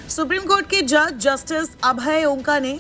Supreme court के जज justice अभय ओंका ने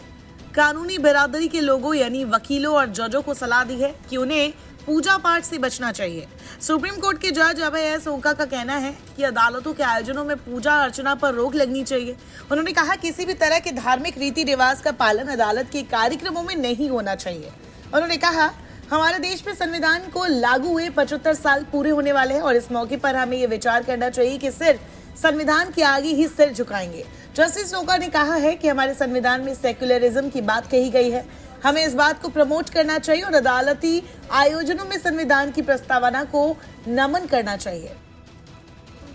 कानूनी बिरादरी के लोगों यानी वकीलों और जजों को सलाह दी है कि उन्हें पूजा पाठ से बचना चाहिए। सुप्रीम कोर्ट के जज अभय एस ओंका का कहना है कि अदालतों के आयोजनों में पूजा अर्चना पर रोक लगनी चाहिए। उन्होंने कहा किसी भी तरह के धार्मिक रीति रिवाज का पालन अदालत के कार्यक्रमों में नहीं होना चाहिए। उन्होंने कहा हमारे देश में संविधान को लागू हुए 75 साल पूरे होने वाले हैं और इस मौके पर हमें ये विचार करना चाहिए कि सिर्फ संविधान के आगे ही सिर झुकाएंगे। जस्टिस ओंका ने कहा है कि हमारे संविधान में सेक्युलरिज्म की बात कही गई है, हमें इस बात को प्रमोट करना चाहिए और अदालती आयोजनों में संविधान की प्रस्तावना को नमन करना चाहिए।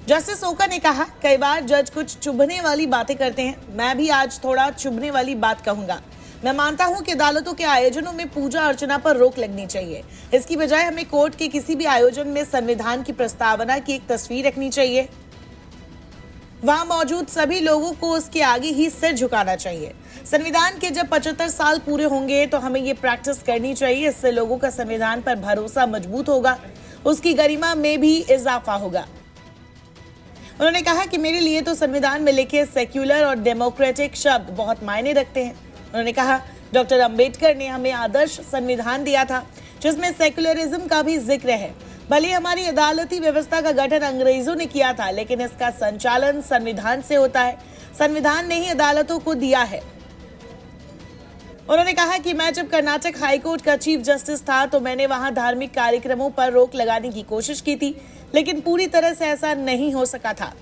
जस्टिस ओंका ने कहा कई बार जज कुछ चुभने वाली बातें करते हैं, मैं भी आज थोड़ा चुभने वाली बात कहूंगा। मैं मानता हूं कि अदालतों के आयोजनों में पूजा अर्चना पर रोक लगनी चाहिए। इसकी बजाय हमें कोर्ट के किसी भी आयोजन में संविधान की प्रस्तावना की एक तस्वीर रखनी चाहिए। वहां मौजूद सभी लोगों को उसके आगे ही सिर झुकाना चाहिए। संविधान के जब 75 साल पूरे होंगे तो हमें ये प्रैक्टिस करनी चाहिए। इससे लोगों का संविधान पर भरोसा मजबूत होगा, उसकी गरिमा में भी इजाफा होगा। उन्होंने कहा कि मेरे लिए तो संविधान में लिखे सेक्युलर और डेमोक्रेटिक शब्द बहुत मायने रखते हैं। उन्होंने कहा डॉक्टर अंबेडकर ने हमें आदर्श संविधान दिया था जिसमें सेक्युलरिज्म का भी जिक्र है। भले हमारी अदालती व्यवस्था का गठन अंग्रेजों ने किया था, लेकिन इसका संचालन संविधान से होता है। संविधान ने ही अदालतों को दिया है। उन्होंने कहा कि मैं जब कर्नाटक हाईकोर्ट का चीफ जस्टिस था तो मैंने वहां धार्मिक कार्यक्रमों पर रोक लगाने की कोशिश की थी, लेकिन पूरी तरह से ऐसा नहीं हो सका था।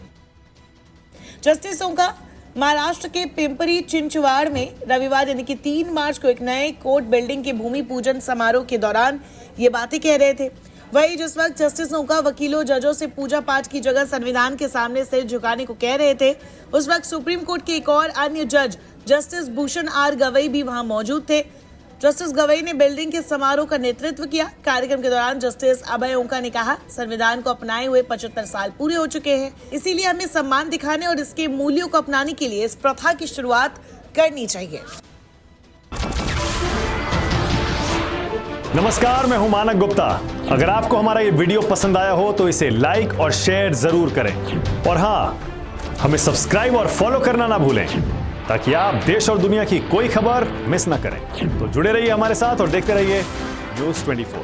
जस्टिस ओंका महाराष्ट्र के पिंपरी चिंचवाड़ में रविवार यानी कि 3 मार्च को एक नए कोर्ट बिल्डिंग के भूमि पूजन समारोह के दौरान ये बातें कह रहे थे। वही जिस वक्त जस्टिस ओंका वकीलों जजों से पूजा पाठ की जगह संविधान के सामने सिर झुकाने को कह रहे थे, उस वक्त सुप्रीम कोर्ट के एक और अन्य जज जस्टिस भूषण आर गवई भी वहां मौजूद थे। जस्टिस गवई ने बिल्डिंग के समारोह का नेतृत्व किया। कार्यक्रम के दौरान जस्टिस अभय ओंका ने कहा संविधान को अपनाए हुए 75 साल पूरे हो चुके हैं, इसीलिए हमें सम्मान दिखाने और इसके मूल्यों को अपनाने के लिए इस प्रथा की शुरुआत करनी चाहिए। नमस्कार, मैं हूं मानक गुप्ता। अगर आपको हमारा ये वीडियो पसंद आया हो तो इसे लाइक और शेयर जरूर करें और हाँ, हमें सब्सक्राइब और फॉलो करना ना भूलें ताकि आप देश और दुनिया की कोई खबर मिस ना करें। तो जुड़े रहिए हमारे साथ और देखते रहिए न्यूज़ 24।